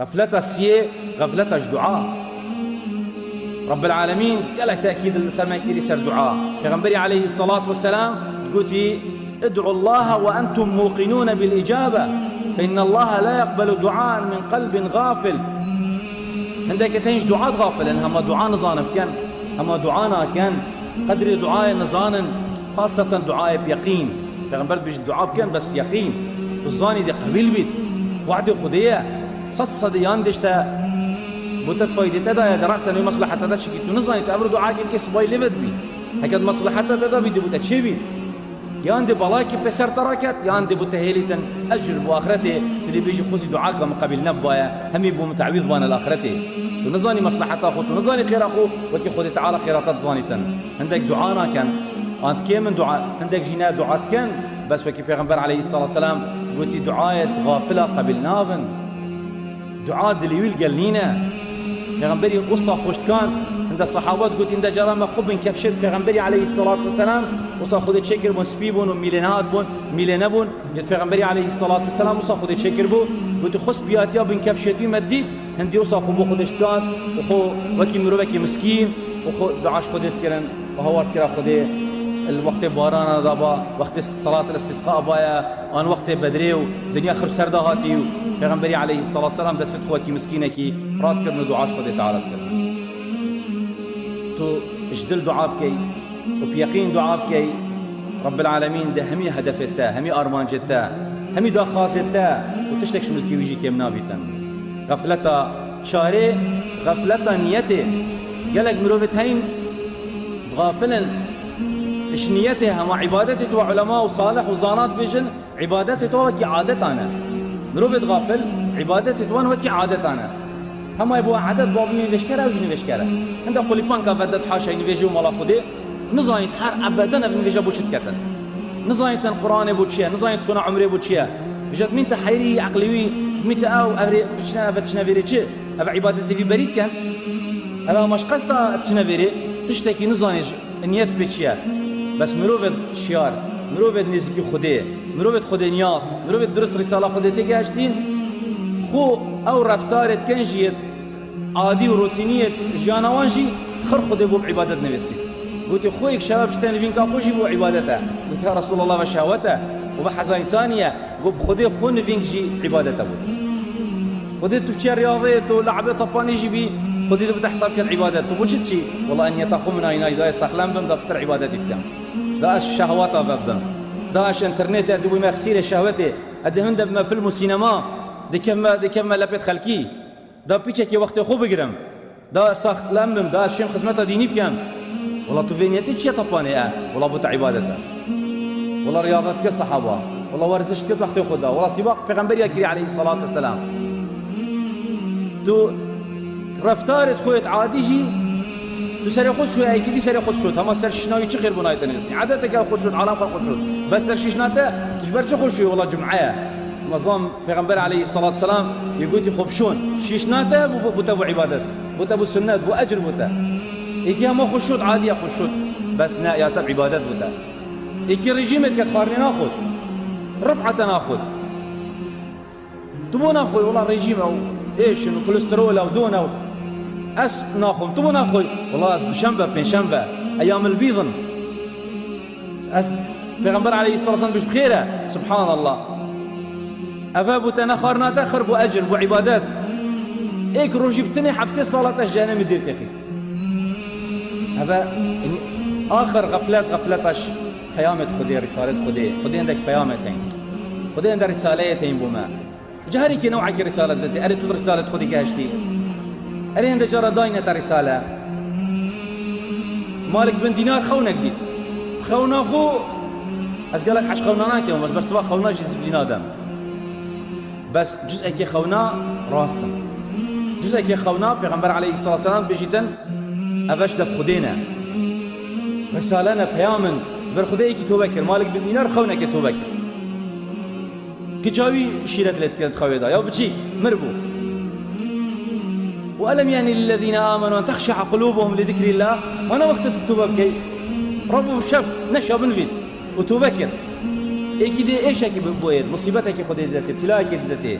غفلتها سيه غفلتها دعاء رب العالمين قال تأكيد الإنسان ما يكير يسر دعاء پیغمبر عليه الصلاة والسلام قلت ادعوا الله وأنتم موقنون بالإجابة فإن الله لا يقبل دعاء من قلب غافل. عندك تنج دعاء غافل هما دعاء نظان كان هما دعانا كان قدر دعاء نظان خاصة دعاء بيقين پیغمبر بيش دعاء كان بس بيقين تظاني دي قبيل بيت وعد خديه صديان دشتا بوتت فايدة تدا دراسة إنه مصلحة تدا شكيت نظاني تأمر دعاء كيس باي ليفت بي هكذا مصلحة تدا بيدي بوتت شي بي ياندي بلاكي بسر تراكت ياندي بوتهيليتن أجر بآخرته تدي بيجي خوزي دعاء مقابل نبايا هم يبو متعويض بان الآخرته تنظاني مصلحة أخو تنظاني خير أخو وكي خودي تعالى خيراتات ظانيتن عندك دعانا كان أنت كي من دعاء عندك جناء دعاء كان بس وكي پیغمبر عليه الصلاة والسلام قلت دعاء غافلة قبل نابن دعاء دليل قلنينا پیغمبری وصا خوشت كان عند الصحابات قلت عند جرام خب كفشت پیغمبری عليه الصلاة والسلام وصا خود تشكر بون سبيبون وميلينات بون ميلينبون يد پیغمبری عليه الصلاة والسلام وصا خود تشكر بو قلت خص بياتيا بن كفشتي مديد هندي وصا خو خودش كان وخو وكي مروكي مسكين وخو دعاش خودت كرن وهوارت كرا خودي الوقت باران دابا وقت صلاة الاستسقاء بايا ان وقت بدريو دنيا خرب سردا هاتي پیغمبری عليه الصلاة والسلام دست خوكي مسكينكي راد كرن دعاش خودي تعالى كرن تو اجدل دعاء بكي وبيقين دعاء بكي رب العالمين ده همي هدفتا همي ارمانجتا همي دا خاصتا وتشتكش ملكي ويجي كم نابتا غفلتا شاري غفلتا نيته قالك مروفت هين غافلا اش نيته هم عبادته وعلماء وصالح وزانات بيجن عبادته وكي عادتنا مروفت غافل عبادته وان وكي عادتنا هم يبوا عدد بابي نفشكره وجي نفشكره عند قليبان كفدت حاشا ينفجوا مالا خدي نزايت حر ابدا نفجا بوشت كتن نزايت القران بوشيا نزايت شنو عمري بوشيا بجد مين تحيري عقلي متى او افري بشنا فتشنا فيريتش اف عبادتي في بريد كان انا مش قصدا تشنا فيري تشتكي نزانج نيت بتشيا بس مروفد شيار مروفد نزكي خدي مروفد خدي نياس مروفد درس رساله خدي تيجاشتين خو او رفتارت كنجيت عادي وروتينيه جانوانجي خر خدي بو بعبادت نفسي قلت خويك شباب شتان فين كاخوشي بو عبادته قلت يا رسول الله وشهوته وبحث انسانيه قلت خدي خون فينك جي عبادته بود خدي تبكي رياضيه ولعبه طباني جيبي خدي تبدا حساب كان عبادته بوشتشي والله اني تقومنا هنا اذا استخلم بم دكتور عبادتي بتاع داش شهواته ببدا داش انترنت ازوي ما خسيره شهوته ادهن بما فيلم وسينما دي كم لبيت خلكي دا بيتشكي وقت خوب بگرم دا سخ لمم دا شيم خدمته ديني بكم والله تفينيتي تشي طباني والله بوت عبادته والله رياضتك الصحابه والله ورزشك وقت خدا والله سباق پیغمبر يكري عليه الصلاه والسلام تو رفتارت خويت عادي جي تو سر خود شو هيك دي سر خود شو هم سر شناوي چه خير بنايت نسي عادتك خود شو عالم خود شو بس سر شناته تجبر چه خود شو والله جمعه نظام پیغمبر عليه الصلاه والسلام يقول خب شون شيشناته بو عبادت بو سنه بو اجر بو ايكي ما خشوت عاديه خشوت بس نا يا تبع عبادت بو ايكي ريجيمت كتخارني ناخذ ربعه ناخذ تبو ناخذ والله ريجيم او ايش انه كوليسترول او دون او اس ناخذ تبو ناخذ والله شنبه بين شنبه ايام البيضن اس پیغمبر عليه الصلاه والسلام بش بخيره سبحان الله أفابو تنخرنا تخر بو أجر بو عبادات إيك روجي بتني حفتي صلاة الجهنم دير تخيط هذا آخر غفلتش قيامة خدي رسالة خدي عندك قيامتين خدي عندك رسالتين بوما جهري كي نوعك رسالة دتي أريد تدر رسالة خدي كهشتي أريد عندك جرى داينة رسالة مالك بن دينار خونا جديد خونا خو أسقالك حش خونا ناكي بس سوا خونا جيزب دينادم بس جزء كي خونا راستا جزء كي خونا پیغمبر عليه الصلاة والسلام بجدن أفش دف خدينا رسالنا بيامن بر خدي كي توبكر مالك بالدينار خونا كي توبكر كي جاوي شيرت لت كرت خويدا يا بتشي مربو وألم يعني للذين آمنوا أن تخشع قلوبهم لذكر الله وانا وقت التوبة بكي ربو شفت نشا بنفيد وتوبكر ايكي دي ايش هكي بوير مصيبتك خدي دتي ابتلاءك دتي